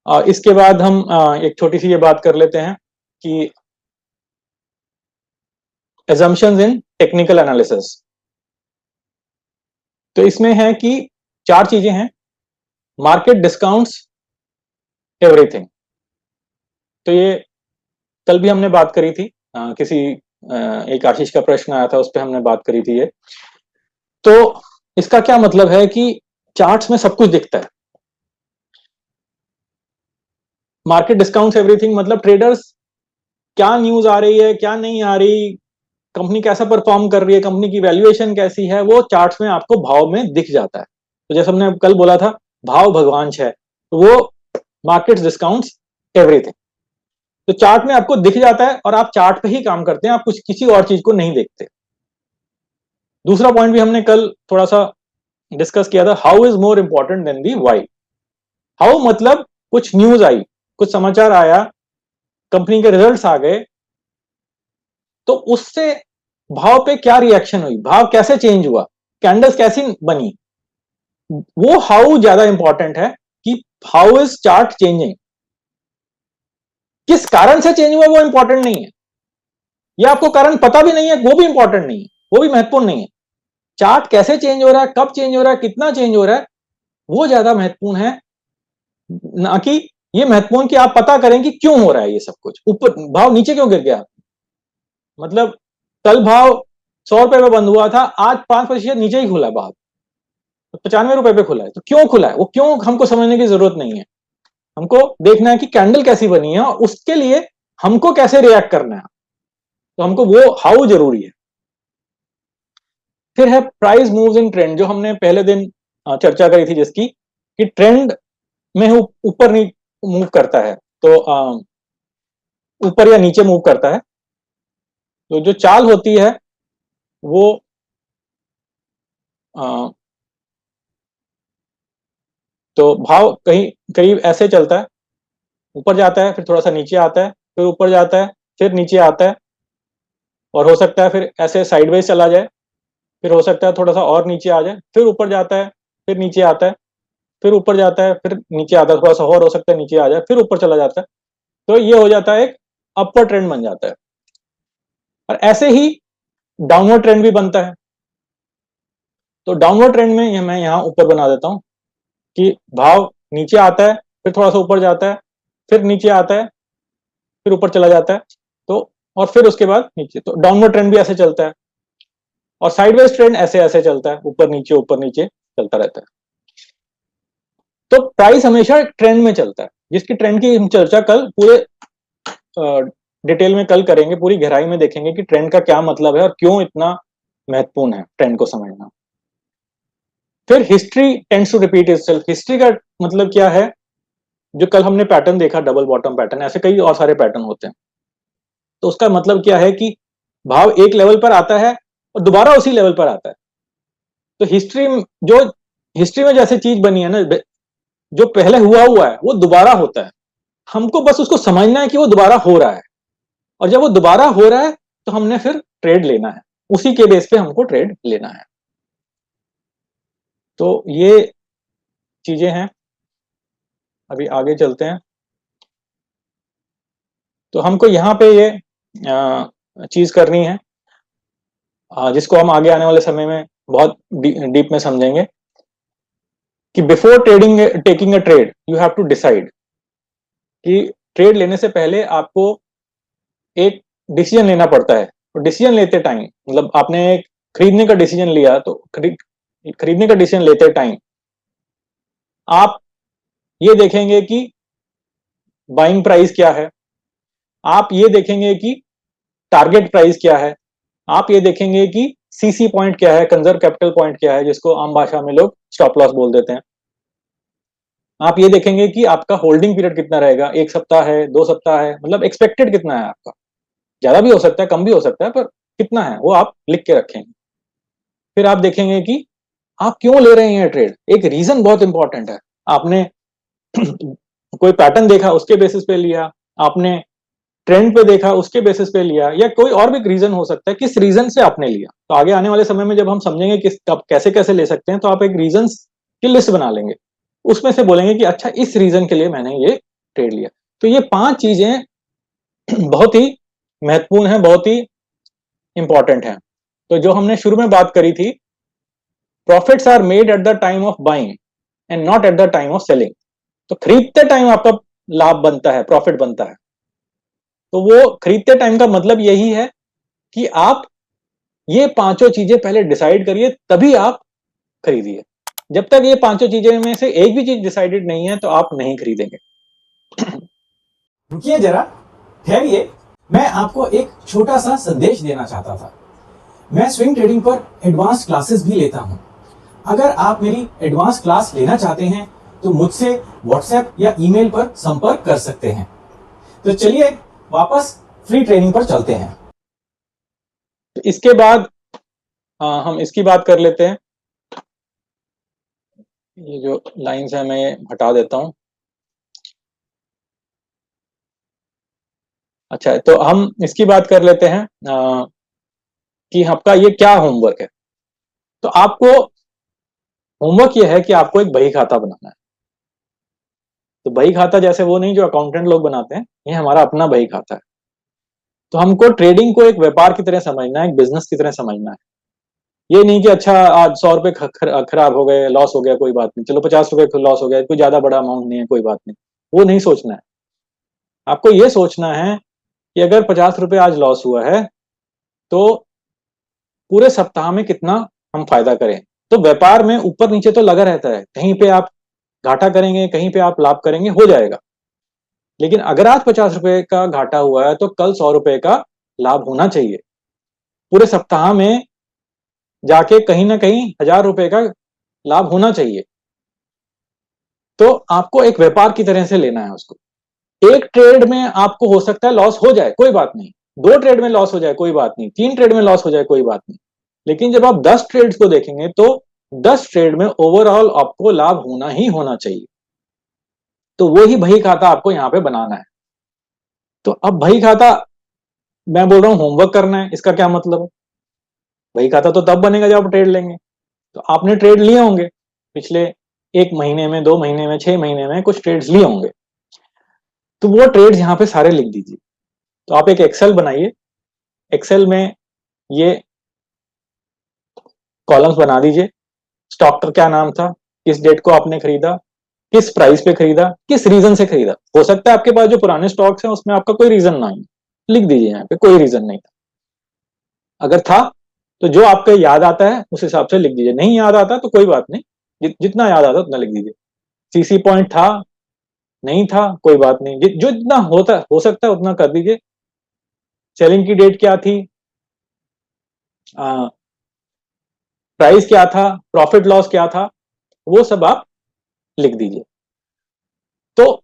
इसके बाद हम एक छोटी सी ये बात कर लेते हैं कि assumptions इन टेक्निकल एनालिसिस। तो इसमें है कि चार चीजें हैं: मार्केट डिस्काउंट्स, एवरीथिंग। तो ये कल भी हमने बात करी थी, किसी एक आशीष का प्रश्न आया था, उस पर हमने बात करी थी ये। तो इसका क्या मतलब है कि चार्ट्स में सब कुछ दिखता है। मार्केट डिस्काउंट्स एवरीथिंग मतलब ट्रेडर्स क्या न्यूज आ रही है, क्या नहीं आ रही, कंपनी कैसा परफॉर्म कर रही है, कंपनी की वैल्यूएशन कैसी है, वो चार्ट्स में आपको भाव में दिख जाता है। तो जैसे हमने कल बोला था, भाव भगवान है, तो वो मार्केट डिस्काउंट्स एवरीथिंग। तो चार्ट में आपको दिख जाता है और आप चार्ट पे ही काम करते हैं, आप कुछ किसी और चीज को नहीं देखते। दूसरा पॉइंट भी हमने कल थोड़ा सा डिस्कस किया था, how is more important than the why. How मतलब कुछ न्यूज आई, कुछ समाचार आया, कंपनी के रिजल्ट्स आ गए, तो उससे भाव पे क्या रिएक्शन हुई, भाव कैसे चेंज हुआ, कैंडल्स कैसी बनी, वो हाउ ज्यादा इंपॉर्टेंट है कि हाउ इज चार्ट चेंजिंग। किस कारण से चेंज हुआ वो इंपॉर्टेंट नहीं है, या आपको कारण पता भी नहीं है, वो भी इंपॉर्टेंट नहीं है, वो भी महत्वपूर्ण नहीं है। चार्ट कैसे चेंज हो रहा है, कब चेंज हो रहा है, कितना चेंज हो रहा है, वो ज्यादा महत्वपूर्ण है, ना कि ये महत्वपूर्ण कि आप पता करें कि क्यों हो रहा है ये सब कुछ। ऊपर भाव नीचे क्यों गिर गया, मतलब कल भाव 100 रुपए में बंद हुआ था, आज 5% नीचे ही खुला भाव, तो 95 रुपए पे खुला है। तो क्यों खुला है, वो क्यों हमको समझने की जरूरत नहीं है। हमको देखना है कि कैंडल कैसी बनी है और उसके लिए हमको कैसे रिएक्ट करना है। तो हमको वो हाउ जरूरी है। फिर है प्राइस मूव्स इन ट्रेंड, जो हमने पहले दिन चर्चा करी थी, जिसकी कि ट्रेंड में ऊपर नहीं मूव करता है, तो ऊपर या नीचे मूव करता है। तो जो चाल होती है वो तो भाव कहीं कहीं ऐसे चलता है, ऊपर जाता है, फिर थोड़ा सा नीचे आता है, फिर ऊपर जाता है, फिर नीचे आता है, और हो सकता है फिर ऐसे साइडवेज चला जाए, फिर हो सकता है थोड़ा सा और नीचे आ जाए, फिर ऊपर जाता है, फिर नीचे आता है, फिर ऊपर जाता है, फिर नीचे आता है, थोड़ा सा और हो सकता है नीचे आ जाए, फिर ऊपर चला जाता है। तो ये हो जाता है एक अपर ट्रेंड बन जाता है। और ऐसे ही डाउनवर्ड ट्रेंड भी बनता है। तो डाउनवर्ड ट्रेंड में मैं यहाँ ऊपर बना देता हूँ कि भाव नीचे आता है, फिर थोड़ा सा ऊपर जाता है, फिर नीचे आता है, फिर ऊपर चला जाता है, तो और फिर उसके बाद नीचे। तो डाउनवर्ड ट्रेंड भी ऐसे चलता है, और साइडवेज ट्रेंड ऐसे ऐसे चलता है, ऊपर नीचे चलता रहता है। तो प्राइस हमेशा ट्रेंड में चलता है, जिसकी ट्रेंड की हम चर्चा कल पूरे डिटेल में कल करेंगे, पूरी गहराई में देखेंगे कि ट्रेंड का क्या मतलब है और क्यों इतना महत्वपूर्ण है ट्रेंड को समझना। फिर history tends to repeat itself. History का मतलब क्या है, जो कल हमने पैटर्न देखा, डबल बॉटम पैटर्न, ऐसे कई और सारे पैटर्न होते हैं। तो उसका मतलब क्या है कि भाव एक लेवल पर आता है और दोबारा उसी लेवल पर आता है। तो हिस्ट्री में जैसे चीज बनी है ना, जो पहले हुआ है वो दोबारा होता है। हमको बस उसको समझना है कि वो दोबारा हो रहा है, और जब वो दोबारा हो रहा है तो हमने फिर ट्रेड लेना है, उसी के बेस पे हमको ट्रेड लेना है। तो ये चीजें हैं। अभी आगे चलते हैं। तो हमको यहाँ पे ये चीज करनी है, जिसको हम आगे आने वाले समय में बहुत डीप में समझेंगे, कि before trading taking a trade you have to decide. कि ट्रेड लेने से पहले आपको एक डिसीजन लेना पड़ता है। तो डिसीजन लेते टाइम, मतलब आपने खरीदने का डिसीजन लिया, तो खरीदने का डिसीजन लेते टाइम आप ये देखेंगे कि बाइंग प्राइस क्या है, आप ये देखेंगे कि टारगेट प्राइस क्या है, आप ये देखेंगे कि सीसी पॉइंट क्या है, कंजर्व कैपिटल पॉइंट क्या है, जिसको आम भाषा में लोग स्टॉप लॉस बोल देते हैं। आप ये देखेंगे कि आपका होल्डिंग पीरियड कितना रहेगा, 1 सप्ताह है, 2 सप्ताह है, मतलब एक्सपेक्टेड कितना है आपका। ज्यादा भी हो सकता है, कम भी हो सकता है, पर कितना है वो आप लिख के रखेंगे। फिर आप देखेंगे कि आप क्यों ले रहे हैं ट्रेड, एक रीजन बहुत इंपॉर्टेंट है। आपने कोई पैटर्न देखा उसके बेसिस पे लिया, आपने ट्रेंड पे देखा उसके बेसिस पे लिया, या कोई और भी रीजन हो सकता है, किस रीजन से आपने लिया। तो आगे आने वाले समय में जब हम समझेंगे कि आप कैसे कैसे ले सकते हैं, तो आप एक रीजन की लिस्ट बना लेंगे, उसमें से बोलेंगे कि अच्छा इस रीजन के लिए मैंने ये ट्रेड लिया। तो ये 5 चीजें बहुत ही महत्वपूर्ण है, बहुत ही इंपॉर्टेंट है। तो जो हमने शुरू में बात करी थी, profits are made at the time of buying and not at the time of selling. तो खरीदते टाइम आपका लाभ बनता है, प्रॉफिट बनता है। तो वो खरीदते टाइम का मतलब यही है कि आप ये पांचों चीजें पहले डिसाइड करिए, तभी आप खरीदिए। जब तक ये पांचों चीजें में से एक भी चीज डिसाइडेड नहीं है तो आप नहीं खरीदेंगे। रुकिए जरा, ठहरिए, मैं आपको एक छोटा सा संदेश देना चाहता था। मैं स्विंग ट्रेडिंग पर एडवांस क्लासेस भी लेता हूं। अगर आप मेरी एडवांस क्लास लेना चाहते हैं तो मुझसे व्हाट्सएप या ईमेल पर संपर्क कर सकते हैं। तो चलिए वापस फ्री ट्रेनिंग पर चलते हैं। तो इसके बाद हम इसकी बात कर लेते हैं। ये जो लाइंस है मैं ये हटा देता हूं। अच्छा, तो हम इसकी बात कर लेते हैं कि आपका ये क्या होमवर्क है। तो आपको होमवर्क ये है कि आपको एक बही खाता बनाना है। तो बही खाता जैसे वो नहीं जो अकाउंटेंट लोग बनाते हैं, ये हमारा अपना बही खाता है। तो हमको ट्रेडिंग को एक व्यापार की तरह समझना है, एक बिजनेस की तरह समझना है। ये नहीं कि अच्छा आज 100 रुपए खराब हो गए, लॉस हो गया, कोई बात नहीं, चलो 50 रुपए लॉस हो गया, कोई ज्यादा बड़ा अमाउंट नहीं है, कोई बात नहीं। वो नहीं सोचना है। आपको ये सोचना है कि अगर 50 रुपए आज लॉस हुआ है तो पूरे सप्ताह में कितना हम फायदा करें। तो व्यापार में ऊपर नीचे तो लगा रहता है, कहीं पे आप घाटा करेंगे, कहीं पे आप लाभ करेंगे, हो जाएगा। लेकिन अगर आज 50 रुपए का घाटा हुआ है तो कल 100 रुपए का लाभ होना चाहिए। पूरे सप्ताह में जाके कहीं ना कहीं 1000 रुपए का लाभ होना चाहिए। तो आपको एक व्यापार की तरह से लेना है उसको। एक ट्रेड में आपको हो सकता है लॉस हो जाए, कोई बात नहीं। 2 ट्रेड में लॉस हो जाए, कोई बात नहीं। 3 ट्रेड में लॉस हो जाए, कोई बात नहीं। लेकिन जब आप 10 ट्रेड्स को देखेंगे तो 10 ट्रेड में ओवरऑल आपको लाभ होना ही होना चाहिए। तो वो ही बही खाता आपको यहां पे बनाना है। तो अब बही खाता, मैं बोल रहा हूं होमवर्क करना है, इसका क्या मतलब है? बही खाता तो तब बनेगा जब आप ट्रेड लेंगे। तो आपने ट्रेड लिए होंगे पिछले 1 महीने में, 2 महीने में, 6 महीने में कुछ ट्रेड्स लिए होंगे। तो वो ट्रेड्स यहाँ पे सारे लिख दीजिए। तो आप एक एक्सेल बनाइए। एक्सेल में ये कॉलम्स बना दीजिए। स्टॉक का क्या नाम था, किस डेट को आपने खरीदा, किस प्राइस पे खरीदा, किस रीजन से खरीदा। हो सकता है आपके पास जो पुराने स्टॉक्स हैं उसमें आपका कोई रीजन ना हो, लिख दीजिए यहाँ पे कोई रीजन नहीं था। अगर था तो जो आपको याद आता है उस हिसाब से लिख दीजिए, नहीं याद आता तो कोई बात नहीं, जितना याद आता उतना लिख दीजिए। सीसी पॉइंट था, नहीं था, कोई बात नहीं, जो जितना होता हो सकता है उतना कर दीजिए। सेलिंग की डेट क्या थी, प्राइस क्या था, प्रॉफिट लॉस क्या था, वो सब आप लिख दीजिए। तो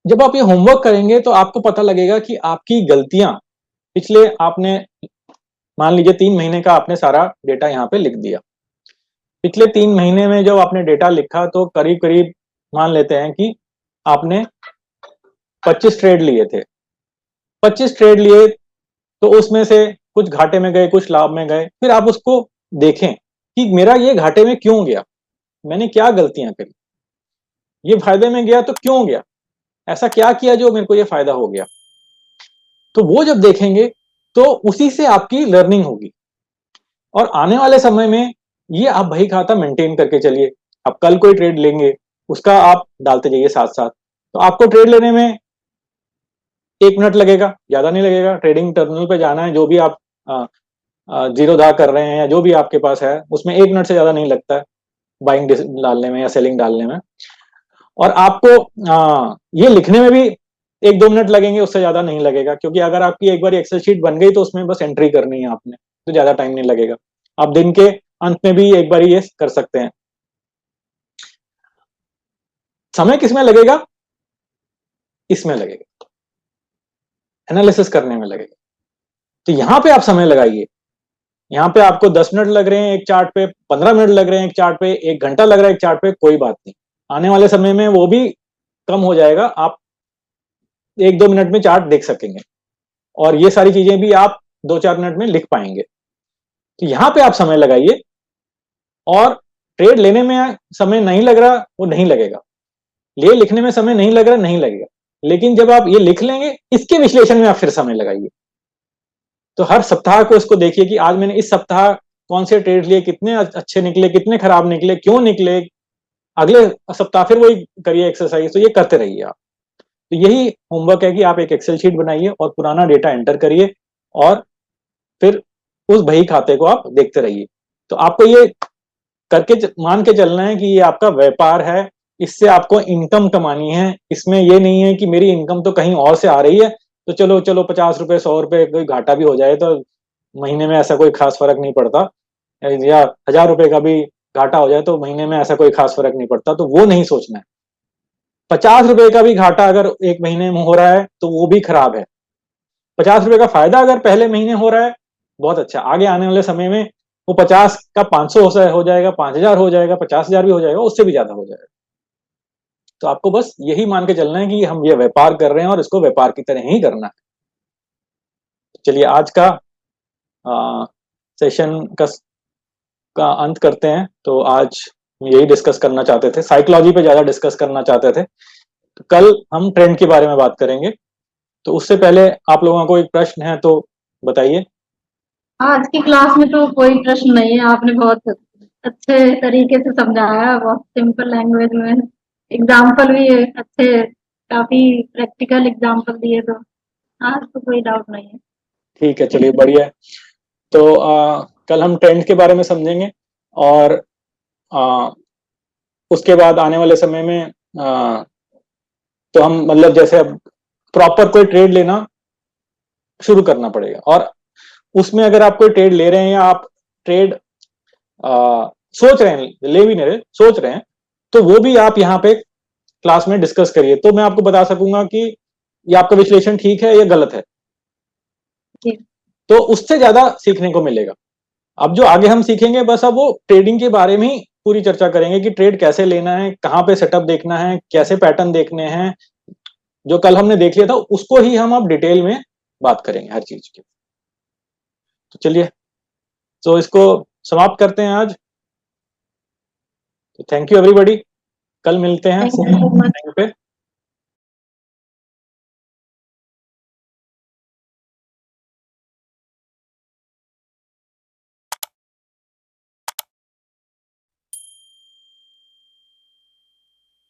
जब आप ये होमवर्क करेंगे तो आपको पता लगेगा कि आपकी गलतियां पिछले, आपने मान लीजिए 3 महीने का आपने सारा डेटा यहाँ पे लिख दिया। पिछले 3 महीने में जब आपने डेटा लिखा तो करीब करीब मान लेते हैं कि आपने 25 ट्रेड लिए थे। 25 ट्रेड लिए तो उसमें से कुछ घाटे में गए, कुछ लाभ में गए। फिर आप उसको देखें कि मेरा ये घाटे में क्यों गया, मैंने क्या गलतियां करी, ये फायदे में गया तो क्यों गया, ऐसा क्या किया जो मेरे को ये फायदा हो गया। तो वो जब देखेंगे तो उसी से आपकी लर्निंग होगी। और आने वाले समय में ये आप बही खाता मेंटेन करके चलिए। आप कल कोई ट्रेड लेंगे उसका आप डालते जाइए साथ साथ। तो आपको ट्रेड लेने में 1 मिनट लगेगा, ज्यादा नहीं लगेगा। ट्रेडिंग टर्मिनल पे जाना है, जो भी आप जीरो धा कर रहे हैं या जो भी आपके पास है उसमें 1 मिनट से ज्यादा नहीं लगता है बाइंग डालने में या सेलिंग डालने में। और आपको ये लिखने में भी 1-2 मिनट लगेंगे, उससे ज्यादा नहीं लगेगा। क्योंकि अगर आपकी एक बार एक्सेल शीट बन गई तो उसमें बस एंट्री करनी है आपने, तो ज्यादा टाइम नहीं लगेगा। आप दिन के अंत में भी एक बार ये कर सकते हैं। समय किसमें लगेगा, इसमें लगेगा, एनालिसिस करने में लगेगा। तो यहां पे आप समय लगाइए। यहाँ पे आपको 10 मिनट लग रहे हैं एक चार्ट पे, 15 मिनट लग रहे हैं एक चार्ट पे, 1 घंटा लग रहा है एक चार्ट पे, कोई बात नहीं। आने वाले समय में वो भी कम हो जाएगा, आप 1-2 मिनट में चार्ट देख सकेंगे और ये सारी चीजें भी आप 2-4 मिनट में लिख पाएंगे। तो यहाँ पे आप समय लगाइए। और ट्रेड लेने में समय नहीं लग रहा, वो नहीं लगेगा। ले लिखने में समय नहीं लग रहा, नहीं लगेगा। लेकिन जब आप ये लिख लेंगे, इसके विश्लेषण में आप फिर समय लगाइए। तो हर सप्ताह को इसको देखिए कि आज मैंने इस सप्ताह कौन से ट्रेड लिए, कितने अच्छे निकले, कितने खराब निकले, क्यों निकले। अगले सप्ताह फिर वही करिए एक्सरसाइज। तो ये करते रहिए आप। तो यही होमवर्क है कि आप एक एक्सेल शीट बनाइए और पुराना डेटा एंटर करिए और फिर उस बही खाते को आप देखते रहिए। तो आपको ये करके मान के चलना है कि ये आपका व्यापार है, इससे आपको इनकम कमानी है। इसमें ये नहीं है कि मेरी इनकम तो कहीं और से आ रही है, तो चलो चलो 50 रुपए 100 रुपए कोई घाटा भी हो जाए तो महीने में ऐसा कोई खास फर्क नहीं पड़ता, या 1000 रुपए का भी घाटा हो जाए तो महीने में ऐसा कोई खास फर्क नहीं पड़ता। तो वो नहीं सोचना है। 50 रुपए का भी घाटा अगर एक महीने में हो रहा है तो वो भी खराब है। 50 रुपए का फायदा अगर पहले महीने हो रहा है, बहुत अच्छा। आगे आने वाले समय में वो 50 का 500 हो जाएगा, 5000 हो जाएगा, 50,000 भी हो जाएगा, उससे भी ज्यादा हो जाएगा। तो आपको बस यही मान के चलना है कि हम ये व्यापार कर रहे हैं और इसको व्यापार की तरह ही करना है। चलिए आज का सेशन का अंत करते हैं। तो आज यही डिस्कस करना चाहते थे, साइकोलॉजी पे ज्यादा डिस्कस करना चाहते थे। तो कल हम ट्रेंड के बारे में बात करेंगे। तो उससे पहले आप लोगों को एक प्रश्न है तो बताइए। आज की क्लास में तो कोई प्रश्न नहीं है, आपने बहुत अच्छे तरीके से समझाया, बहुत सिंपल लैंग्वेज में एग्जाम्पल भी अच्छे, काफी प्रैक्टिकल एग्जाम्पल दिए, तो आज तो कोई डाउट नहीं है। ठीक है, चलिए बढ़िया है। तो कल हम ट्रेंड के बारे में समझेंगे और उसके बाद आने वाले समय में तो हम मतलब जैसे अब प्रॉपर कोई ट्रेड लेना शुरू करना पड़ेगा। और उसमें अगर आप कोई ट्रेड ले रहे हैं या आप ट्रेड सोच रहे हैं, ले भी नहीं रहे, सोच रहे हैं, तो वो भी आप यहाँ पे क्लास में डिस्कस करिए। तो मैं आपको बता सकूंगा कि ये आपका विश्लेषण ठीक है या गलत है। तो उससे ज्यादा सीखने को मिलेगा। अब जो आगे हम सीखेंगे बस अब वो ट्रेडिंग के बारे में ही पूरी चर्चा करेंगे कि ट्रेड कैसे लेना है, कहाँ पे सेटअप देखना है, कैसे पैटर्न देखने हैं। जो कल हमने देख लिया था उसको ही हम अब डिटेल में बात करेंगे हर चीज की। तो चलिए, तो इसको समाप्त करते हैं आज। तो थैंक यू एवरीबॉडी, कल मिलते हैं थैंक यू सो मच। पे।